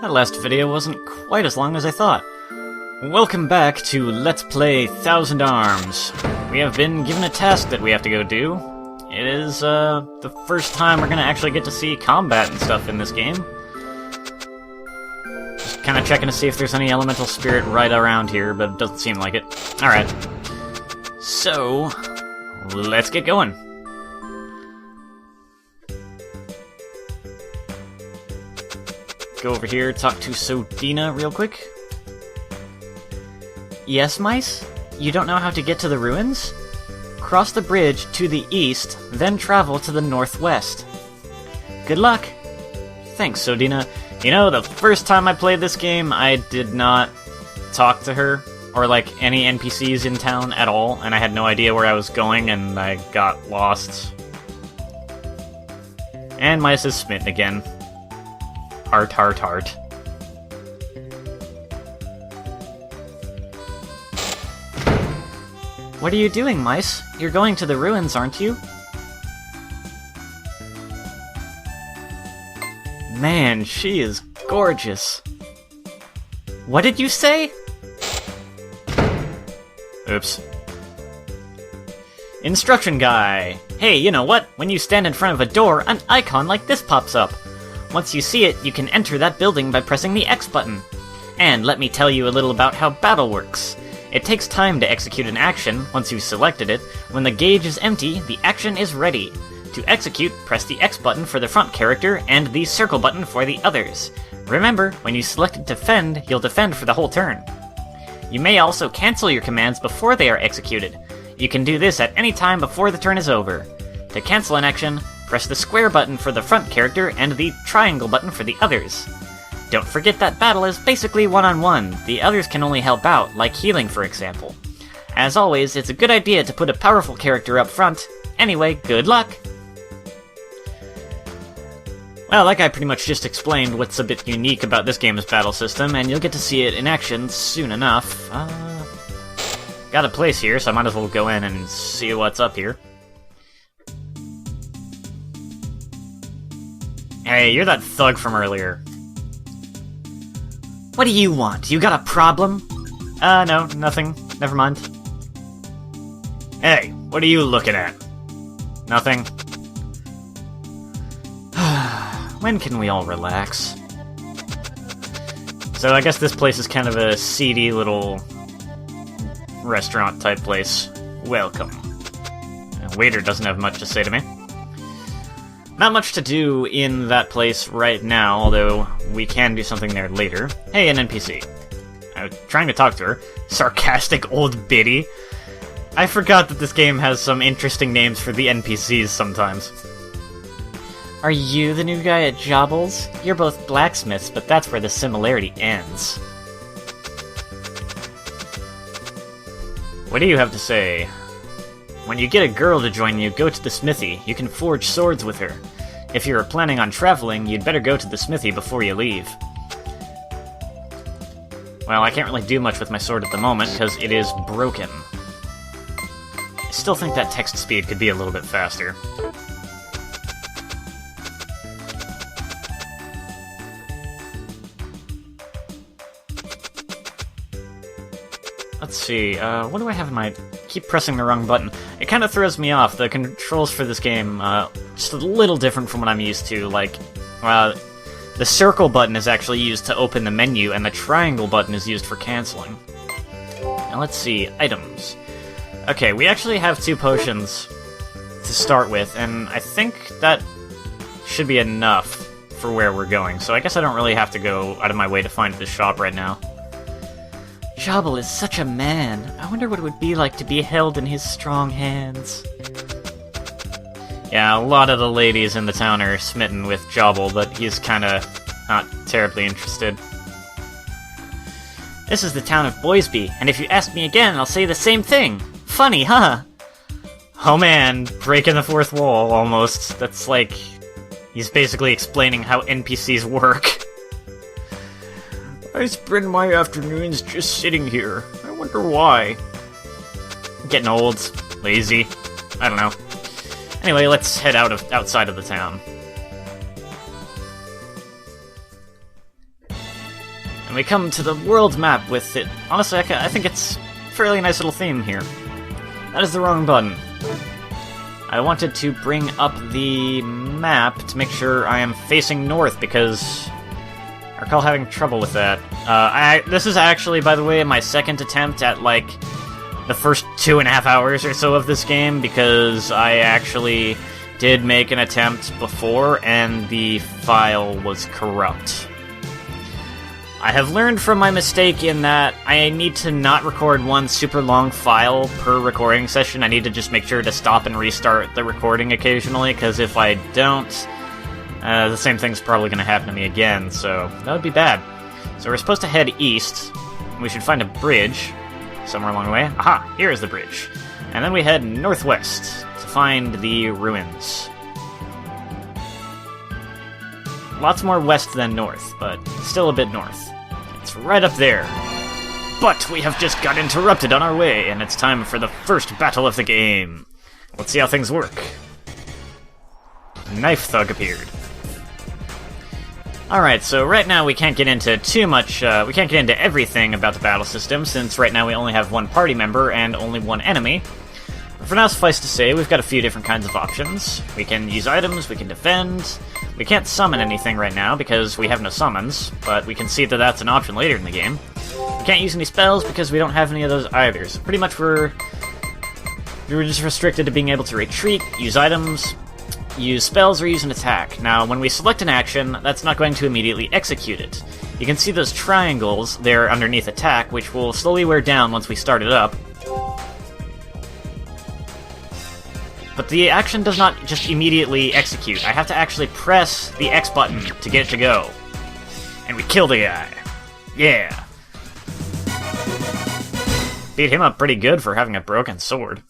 That last video wasn't quite as long as I thought. Welcome back to Let's Play Thousand Arms. We have been given a task that we have to go do. It is, the first time we're gonna actually get to see combat and stuff in this game. Just kinda checking to see if there's any elemental spirit right around here, but it doesn't seem like it. Alright. So, let's get going. Go over here, talk to Sodina real quick. Yes, mice? You don't know how to get to the ruins? Cross the bridge to the east, then travel to the northwest. Good luck! Thanks, Sodina. You know, the first time I played this game, I did not talk to her, or like any NPCs in town at all, and I had no idea where I was going, and I got lost. And mice is smitten again. Heart, heart, heart. What are you doing, mice? You're going to the ruins, aren't you? Man, she is gorgeous. What did you say? Oops. Instruction guy. Hey, you know what? When you stand in front of a door, an icon like this pops up. Once you see it, you can enter that building by pressing the X button. And let me tell you a little about how battle works. It takes time to execute an action. Once you've selected it, when the gauge is empty, the action is ready. To execute, press the X button for the front character and the circle button for the others. Remember, when you select defend, you'll defend for the whole turn. You may also cancel your commands before they are executed. You can do this at any time before the turn is over. To cancel an action, press the square button for the front character and the triangle button for the others. Don't forget that battle is basically one-on-one. The others can only help out, like healing for example. As always, it's a good idea to put a powerful character up front. Anyway, good luck! Well, that guy pretty much just explained what's a bit unique about this game's battle system, and you'll get to see it in action soon enough. Got a place here, so I might as well go in and see what's up here. Hey, you're that thug from earlier. What do you want? You got a problem? No, nothing. Never mind. Hey, what are you looking at? Nothing. When can we all relax? So I guess this place is kind of a seedy little restaurant type place. Welcome. The waiter doesn't have much to say to me. Not much to do in that place right now, although we can do something there later. Hey, an NPC. I was trying to talk to her. Sarcastic old biddy. I forgot that this game has some interesting names for the NPCs sometimes. Are you the new guy at Jobbles? You're both blacksmiths, but that's where the similarity ends. What do you have to say? When you get a girl to join you, go to the smithy. You can forge swords with her. If you're planning on traveling, you'd better go to the smithy before you leave. Well, I can't really do much with my sword at the moment, because it is broken. I still think that text speed could be a little bit faster. Let's see, what do I have in my... keep pressing the wrong button. It kind of throws me off. The controls for this game, just a little different from what I'm used to. Like, the circle button is actually used to open the menu, and the triangle button is used for canceling. Now let's see, items. Okay, we actually have 2 potions to start with, and I think that should be enough for where we're going. So I guess I don't really have to go out of my way to find this shop right now. Jobble is such a man. I wonder what it would be like to be held in his strong hands. Yeah, a lot of the ladies in the town are smitten with Jobble, but he's kinda not terribly interested. This is the town of Boysby, and if you ask me again, I'll say the same thing. Funny, huh? Oh man, breaking the fourth wall, almost. That's like... he's basically explaining how NPCs work. I spend my afternoons just sitting here. I wonder why. Getting old. Lazy. I don't know. Anyway, let's head outside of the town. And we come to the world map with it. Honestly, I think it's a fairly nice little theme here. That is the wrong button. I wanted to bring up the map to make sure I am facing north, because I recall having trouble with that. This is actually, by the way, my second attempt at, like, the first 2.5 hours or so of this game, because I actually did make an attempt before, and the file was corrupt. I have learned from my mistake in that I need to not record one super long file per recording session. I need to just make sure to stop and restart the recording occasionally, because if I don't, the same thing's probably going to happen to me again, so that would be bad. So we're supposed to head east. We should find a bridge somewhere along the way. Aha! Here is the bridge. And then we head northwest to find the ruins. Lots more west than north, but still a bit north. It's right up there. But we have just got interrupted on our way, and it's time for the first battle of the game. Let's see how things work. Knife Thug appeared. Alright, so right now we can't get into too much, we can't get into everything about the battle system, since right now we only have one party member and only one enemy. But for now, suffice to say, we've got a few different kinds of options. We can use items, we can defend. We can't summon anything right now because we have no summons, but we can see that that's an option later in the game. We can't use any spells because we don't have any of those either, so pretty much we're just restricted to being able to retreat, use items, use spells, or use an attack. Now, when we select an action, that's not going to immediately execute it. You can see those triangles there underneath attack, which will slowly wear down once we start it up. But the action does not just immediately execute. I have to actually press the X button to get it to go. And we kill the guy. Yeah. Beat him up pretty good for having a broken sword.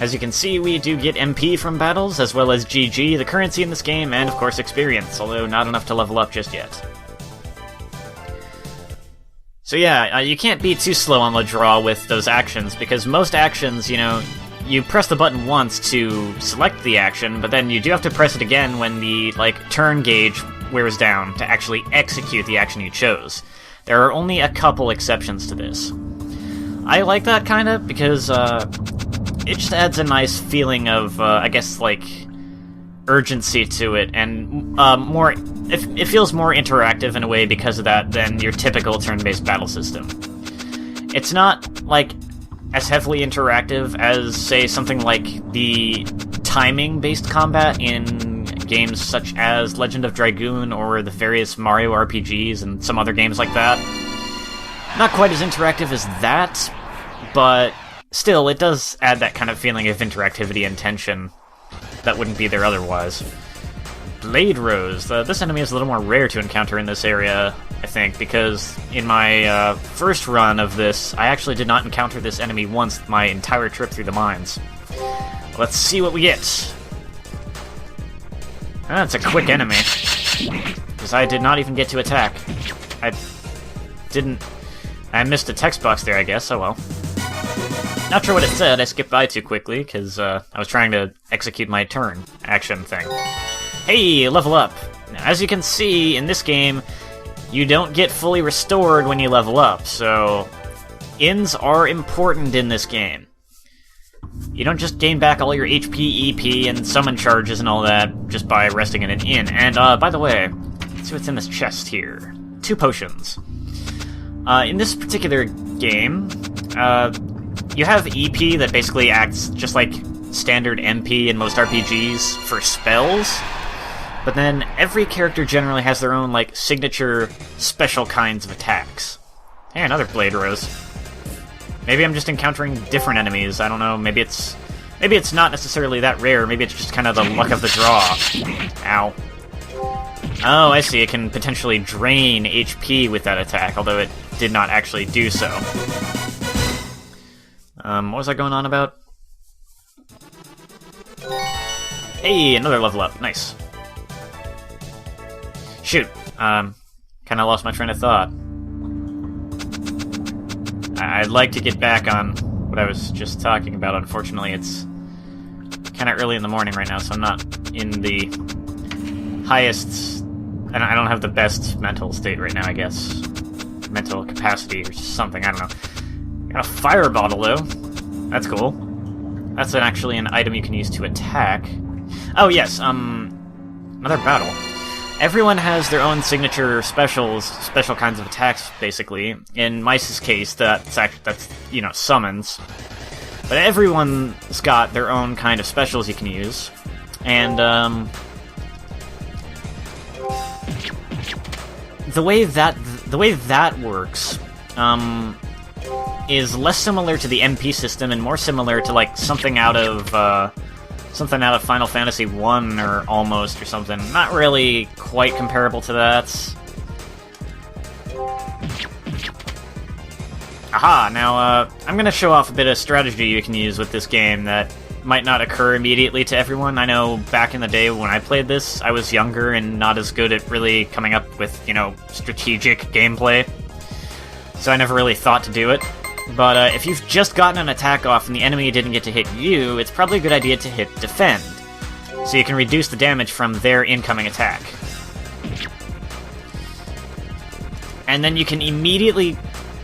As you can see, we do get MP from battles, as well as GG, the currency in this game, and of course experience, although not enough to level up just yet. So yeah, you can't be too slow on the draw with those actions, because most actions, you know, you press the button once to select the action, but then you do have to press it again when the, like, turn gauge wears down to actually execute the action you chose. There are only a couple exceptions to this. I like that, kinda, because, it just adds a nice feeling of, I guess, like, urgency to it, and more. It feels more interactive in a way because of that than your typical turn-based battle system. It's not, like, as heavily interactive as, say, something like the timing-based combat in games such as Legend of Dragoon or the various Mario RPGs and some other games like that. Not quite as interactive as that, but still, it does add that kind of feeling of interactivity and tension that wouldn't be there otherwise. Blade Rose. This enemy is a little more rare to encounter in this area, I think, because in my first run of this, I actually did not encounter this enemy once my entire trip through the mines. Let's see what we get. That's a quick enemy, because I did not even get to attack. I missed a text box there, I guess. Oh well. Not sure what it said. I skipped by too quickly, because I was trying to execute my turn action thing. Hey, level up! Now, as you can see, in this game, you don't get fully restored when you level up, so inns are important in this game. You don't just gain back all your HP, EP, and summon charges and all that just by resting in an inn. And, by the way, let's see what's in this chest here. 2 potions. In this particular game, you have EP that basically acts just like standard MP in most RPGs for spells, but then every character generally has their own, like, signature special kinds of attacks. Hey, another Blade Rose. Maybe I'm just encountering different enemies, I don't know, maybe it's not necessarily that rare, maybe it's just kind of the luck of the draw. Ow. Oh, I see, it can potentially drain HP with that attack, although it did not actually do so. What was I going on about? Hey, another level up. Nice. Shoot. Kinda lost my train of thought. I'd like to get back on what I was just talking about. Unfortunately, it's kinda early in the morning right now, so I'm not in the highest And I don't have the best mental state right now, I guess. Mental capacity or something, I don't know. Got a fire bottle, though. That's cool. That's actually an item you can use to attack. Oh, yes, another battle. Everyone has their own signature specials, special kinds of attacks, basically. In Mice's case, that's you know, summons. But everyone's got their own kind of specials you can use. And, the way that works, is less similar to the MP system and more similar to, like, something out of Final Fantasy 1 or almost or something. Not really quite comparable to that. Aha! Now, I'm gonna show off a bit of strategy you can use with this game that might not occur immediately to everyone. I know back in the day when I played this, I was younger and not as good at really coming up with, you know, strategic gameplay. So I never really thought to do it. But if you've just gotten an attack off and the enemy didn't get to hit you, it's probably a good idea to hit defend, so you can reduce the damage from their incoming attack. And then you can immediately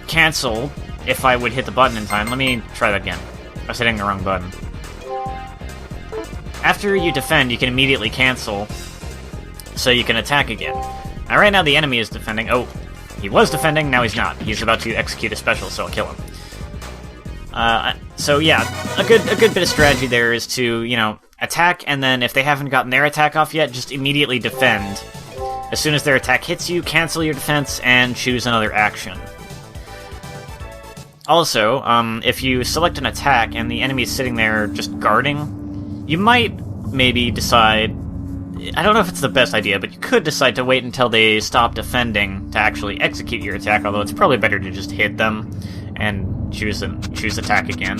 cancel if I would hit the button in time. Let me try that again. I was hitting the wrong button. After you defend, you can immediately cancel, so you can attack again. Now right now the enemy is defending. Oh, he was defending, now he's not. He's about to execute a special, so I'll kill him. So yeah, a good bit of strategy there is to, you know, attack, and then if they haven't gotten their attack off yet, just immediately defend. As soon as their attack hits you, cancel your defense, and choose another action. Also, if you select an attack and the enemy is sitting there just guarding, you might maybe decide... I don't know if it's the best idea, but you could decide to wait until they stop defending to actually execute your attack, although it's probably better to just hit them and choose attack again.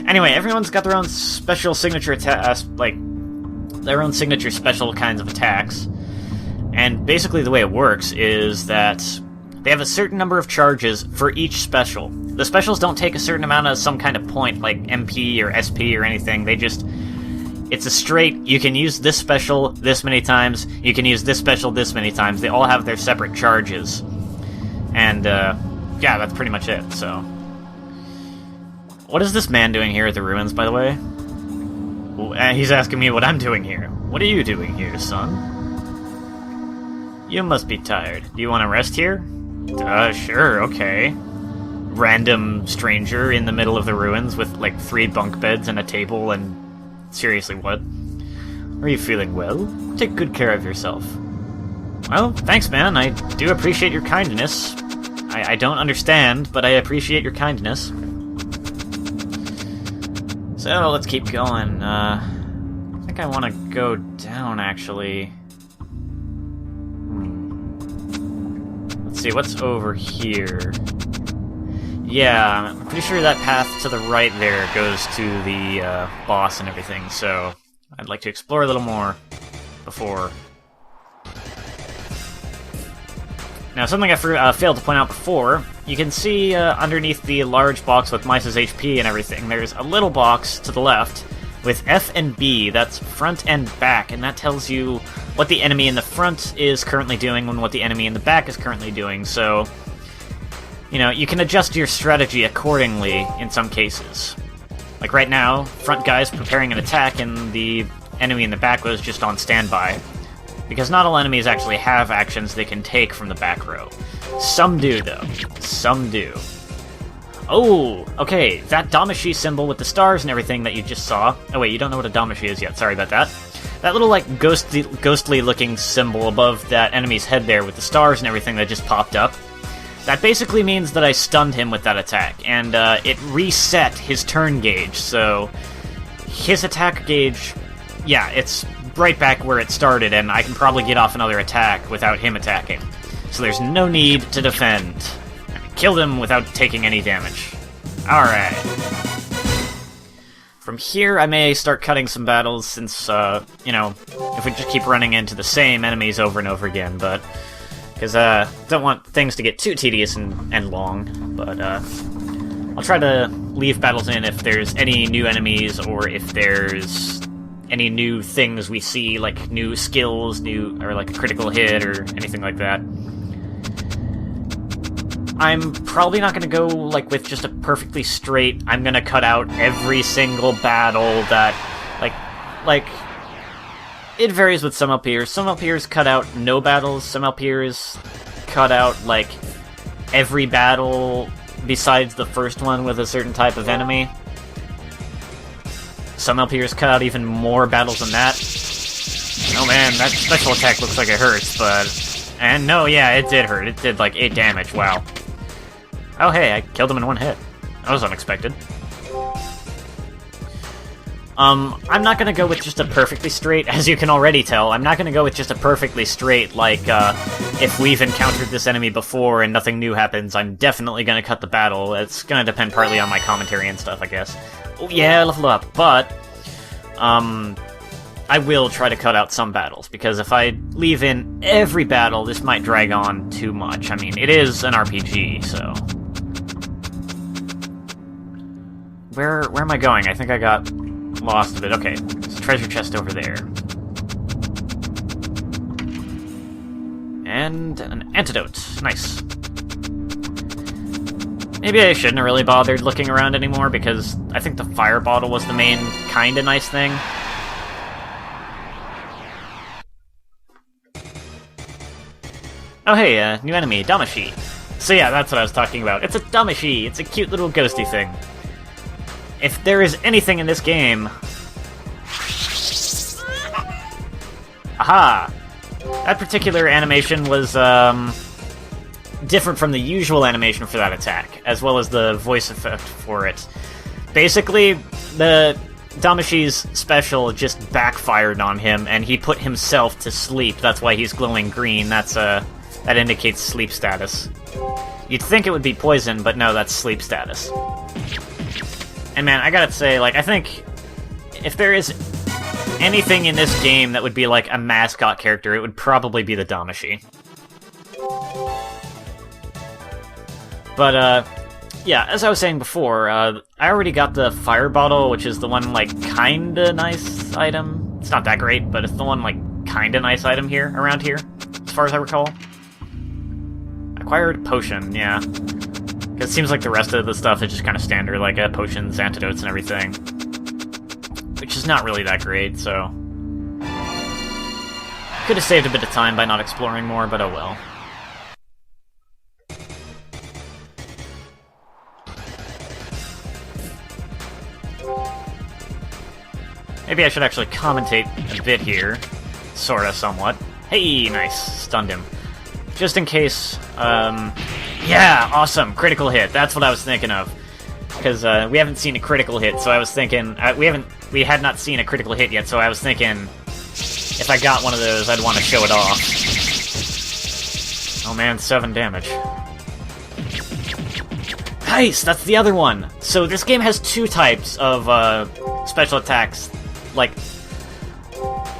Anyway, everyone's got their own special signature their own signature special kinds of attacks. And basically the way it works is that they have a certain number of charges for each special. The specials don't take a certain amount of some kind of point, like MP or SP or anything. They just... It's a straight, you can use this special this many times, you can use this special this many times. They all have their separate charges. And, yeah, that's pretty much it, so... What is this man doing here at the ruins, by the way? He's asking me what I'm doing here. What are you doing here, son? You must be tired. Do you want to rest here? Sure, okay. Random stranger in the middle of the ruins with, like, 3 bunk beds and a table and... Seriously, what? Are you feeling well? Take good care of yourself. Well, thanks, man. I do appreciate your kindness. I don't understand, but I appreciate your kindness. So, let's keep going. I think I want to go down, actually. Let's see, what's over here? Yeah, I'm pretty sure that path to the right there goes to the boss and everything, so I'd like to explore a little more before. Now, something I failed to point out before, you can see underneath the large box with Mice's HP and everything, there's a little box to the left with F and B, that's front and back, and that tells you what the enemy in the front is currently doing and what the enemy in the back is currently doing, so... You know, you can adjust your strategy accordingly in some cases. Like right now, front guy's preparing an attack and the enemy in the back was just on standby. Because not all enemies actually have actions they can take from the back row. Some do, though. Some do. Oh, okay, that Damashi symbol with the stars and everything that you just saw... Oh wait, you don't know what a Damashi is yet, sorry about that. That little, like, ghostly-looking symbol above that enemy's head there with the stars and everything that just popped up. That basically means that I stunned him with that attack, and it reset his turn gauge, so his attack gauge, yeah, it's right back where it started, and I can probably get off another attack without him attacking. So there's no need to defend. I killed him without taking any damage. Alright. From here, I may start cutting some battles, since, you know, if we just keep running into the same enemies over and over again, but... Because, don't want things to get too tedious and long, but, I'll try to leave battles in if there's any new enemies, or if there's any new things we see, like new skills, or like a critical hit, or anything like that. I'm probably not going to go, like, with just a perfectly straight, I'm going to cut out every single battle that, like, it varies with some LPers. Some LPers cut out no battles, some LPers cut out, like, every battle besides the first one with a certain type of enemy. Some LPers cut out even more battles than that. Oh man, that special attack looks like it hurts, but... And no, yeah, it did hurt. It did like 8 damage, wow. Oh hey, I killed him in one hit. That was unexpected. I'm not gonna go with just a perfectly straight, as you can already tell, I'm not gonna go with just a perfectly straight, like, if we've encountered this enemy before and nothing new happens, I'm definitely gonna cut the battle. It's gonna depend partly on my commentary and stuff, I guess. Oh yeah, level up, but, I will try to cut out some battles, because if I leave in every battle, this might drag on too much. I mean, it is an RPG, so... Where am I going? I think I got lost a bit. Okay, there's a treasure chest over there. And an antidote. Nice. Maybe I shouldn't have really bothered looking around anymore, because I think the fire bottle was the main kinda nice thing. Oh hey, new enemy, Damashi. So yeah, that's what I was talking about. It's a Damashi! It's a cute little ghosty thing. If there is anything in this game... Aha! That particular animation was, different from the usual animation for that attack, as well as the voice effect for it. Basically, the Damashi's special just backfired on him, and he put himself to sleep. That's why he's glowing green. That indicates sleep status. You'd think it would be poison, but no, that's sleep status. And man, I gotta say, like, I think if there is anything in this game that would be like a mascot character, it would probably be the Damashi. But, yeah, as I was saying before, I already got the fire bottle, which is the one, like, kinda nice item. It's not that great, but it's the one, like, kinda nice item here, around here, as far as I recall. Acquired potion, yeah. It seems like the rest of the stuff is just kind of standard, like potions, antidotes, and everything. Which is not really that great, so... Could have saved a bit of time by not exploring more, but oh well. Maybe I should actually commentate a bit here. Sorta, somewhat. Hey, nice. Stunned him. Just in case, yeah, awesome, critical hit, that's what I was thinking of. Because, we haven't seen a critical hit, so I was thinking, we had not seen a critical hit yet, so I was thinking, if I got one of those, I'd want to show it off. Oh man, 7 damage. Nice, that's the other one! So this game has 2 types of, special attacks, like...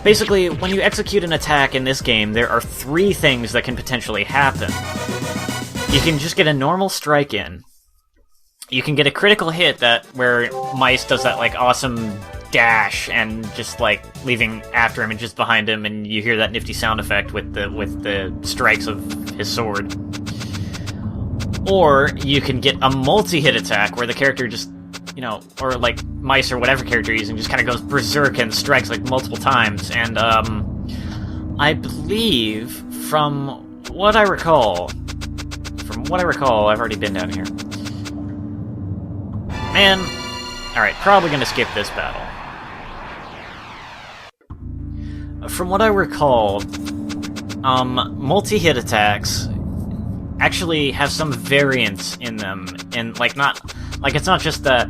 Basically, when you execute an attack in this game, there are 3 things that can potentially happen. You can just get a normal strike in. You can get a critical hit where Mice does that, like, awesome dash and just, like, leaving after him and just behind him, and you hear that nifty sound effect with the strikes of his sword. Or you can get a multi-hit attack where the character just... You know, or like Mice or whatever character you're using just kind of goes berserk and strikes like multiple times. And I believe from what I recall, I've already been down here. Man, all right, probably gonna skip this battle. From what I recall, multi-hit attacks actually have some variance in them, and like it's not just that.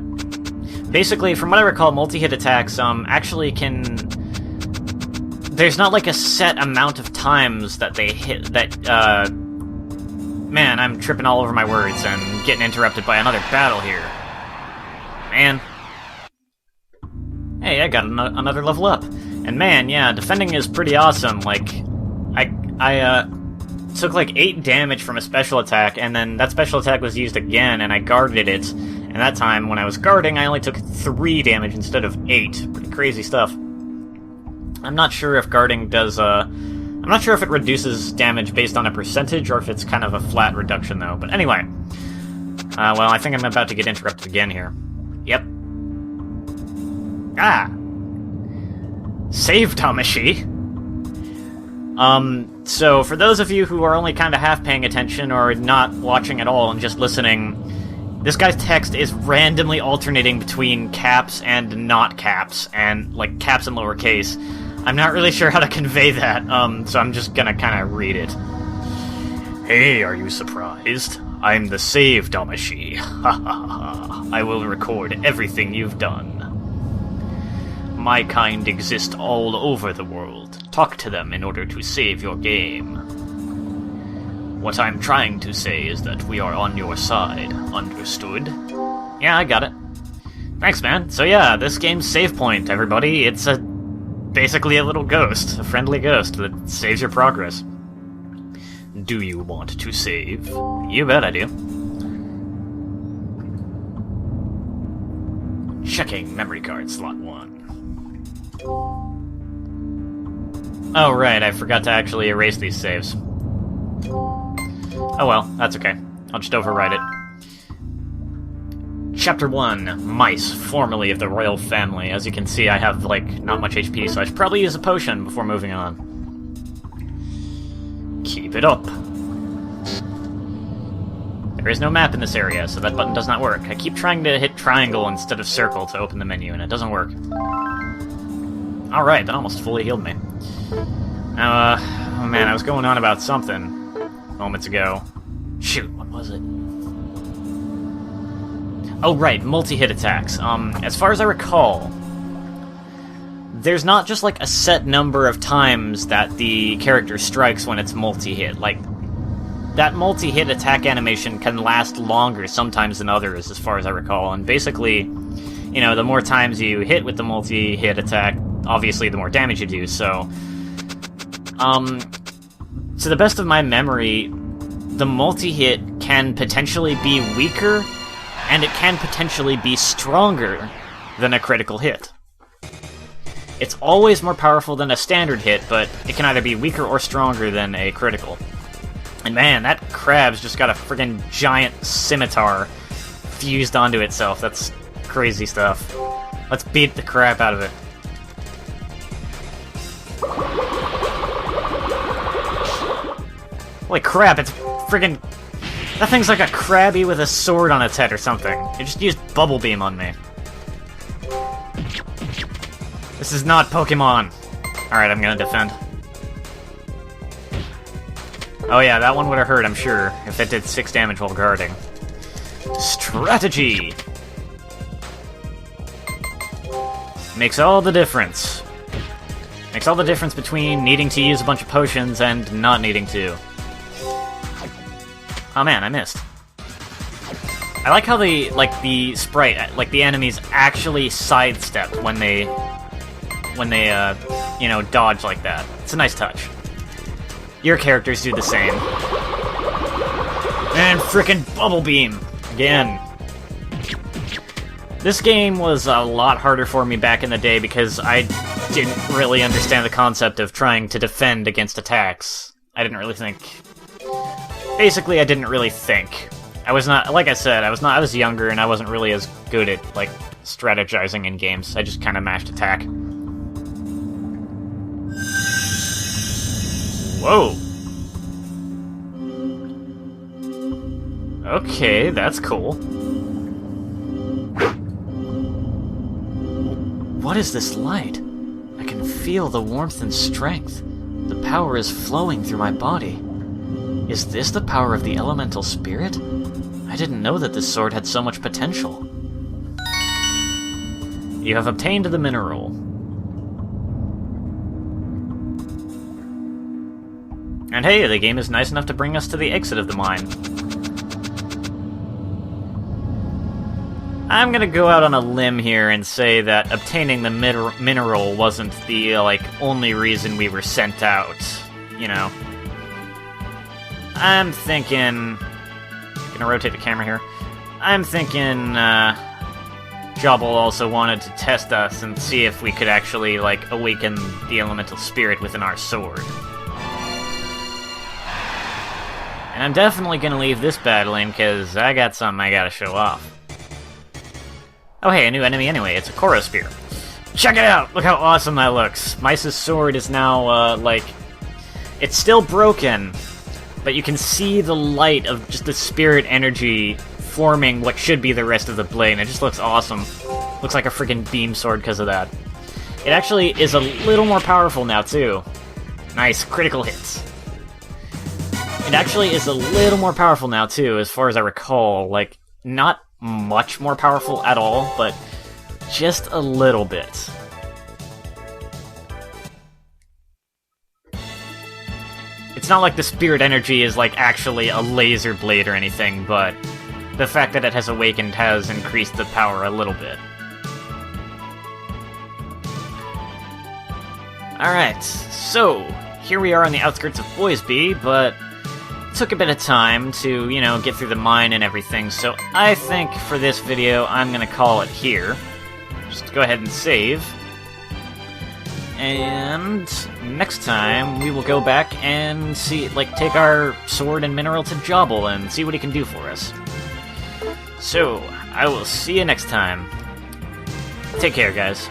Basically, from what I recall, multi-hit attacks actually can. There's not like a set amount of times that they hit that. Man, I'm tripping all over my words and getting interrupted by another battle here. Man. Hey, I got another level up. And man, yeah, defending is pretty awesome. Like, I took like 8 damage from a special attack, and then that special attack was used again, and I guarded it. And that time, when I was guarding, I only took 3 damage instead of 8. Pretty crazy stuff. I'm not sure if guarding does, I'm not sure if it reduces damage based on a percentage, or if it's kind of a flat reduction, though. But anyway. Well, I think I'm about to get interrupted again here. Yep. Ah! Save Tamashi! So for those of you who are only kind of half paying attention, or not watching at all and just listening, this guy's text is randomly alternating between caps and not caps, and, like, caps and lowercase. I'm not really sure how to convey that, so I'm just gonna kind of read it. Hey, are you surprised? I'm the Save Damashi. Ha ha ha. I will record everything you've done. My kind exist all over the world. Talk to them in order to save your game. What I'm trying to say is that we are on your side. Understood? Yeah, I got it. Thanks, man. So yeah, this game's save point, everybody. It's basically a little ghost, a friendly ghost that saves your progress. Do you want to save? You bet I do. Checking memory card slot 1. Oh, right, I forgot to actually erase these saves. Oh well, that's okay. I'll just overwrite it. Chapter 1, Mice, formerly of the royal family. As you can see, I have, like, not much HP, so I should probably use a potion before moving on. Keep it up. There is no map in this area, so that button does not work. I keep trying to hit triangle instead of circle to open the menu, and it doesn't work. Alright, that almost fully healed me. Now, oh man, I was going on about something moments ago. Shoot, what was it? Oh right, multi-hit attacks. As far as I recall, there's not just like a set number of times that the character strikes when it's multi-hit. Like, that multi-hit attack animation can last longer sometimes than others, as far as I recall. And basically, you know, the more times you hit with the multi-hit attack, obviously the more damage you do, so... to the best of my memory, the multi-hit can potentially be weaker, and it can potentially be stronger than a critical hit. It's always more powerful than a standard hit, but it can either be weaker or stronger than a critical. And man, that crab's just got a friggin' giant scimitar fused onto itself. That's crazy stuff. Let's beat the crap out of it. Holy crap, it's friggin'... That thing's like a crabby with a sword on its head or something. It just used Bubble Beam on me. This is not Pokemon. Alright, I'm gonna defend. Oh yeah, that one would have hurt, I'm sure, if it did 6 damage while guarding. Strategy! Makes all the difference. Makes all the difference between needing to use a bunch of potions and not needing to. Oh man, I missed. I like how the sprite, like the enemies actually sidestep when they, you know, dodge like that. It's a nice touch. Your characters do the same. And frickin' Bubble Beam! Again. This game was a lot harder for me back in the day because I didn't really understand the concept of trying to defend against attacks. I didn't really think... Basically, I didn't really think. I was not, like I said, I was younger and I wasn't really as good at, like, strategizing in games. I just kind of mashed attack. Whoa! Okay, that's cool. What is this light? I can feel the warmth and strength. The power is flowing through my body. Is this the power of the elemental spirit? I didn't know that this sword had so much potential. You have obtained the mineral. And hey, the game is nice enough to bring us to the exit of the mine. I'm gonna go out on a limb here and say that obtaining the mineral wasn't the, like, only reason we were sent out, you know. I'm thinking... Gonna rotate the camera here. I'm thinking, Jobble also wanted to test us and see if we could actually, like, awaken the elemental spirit within our sword. And I'm definitely gonna leave this battling, because I got something I gotta show off. Oh hey, a new enemy anyway, it's a Koro Spear. Check it out! Look how awesome that looks! Mice's sword is now, like... It's still broken, but you can see the light of just the spirit energy forming what should be the rest of the blade, and it just looks awesome. Looks like a freaking beam sword because of that. It actually is a little more powerful now, too. Nice, critical hits. It actually is a little more powerful now, too, as far as I recall. Like, not much more powerful at all, but just a little bit. It's not like the spirit energy is, like, actually a laser blade or anything, but the fact that it has awakened has increased the power a little bit. Alright, so here we are on the outskirts of Boysby, but it took a bit of time to, you know, get through the mine and everything, so I think for this video I'm gonna call it here. Just go ahead and save. And next time we will go back and see, like, take our sword and mineral to Jobble and see what he can do for us. So, I will see you next time. Take care, guys.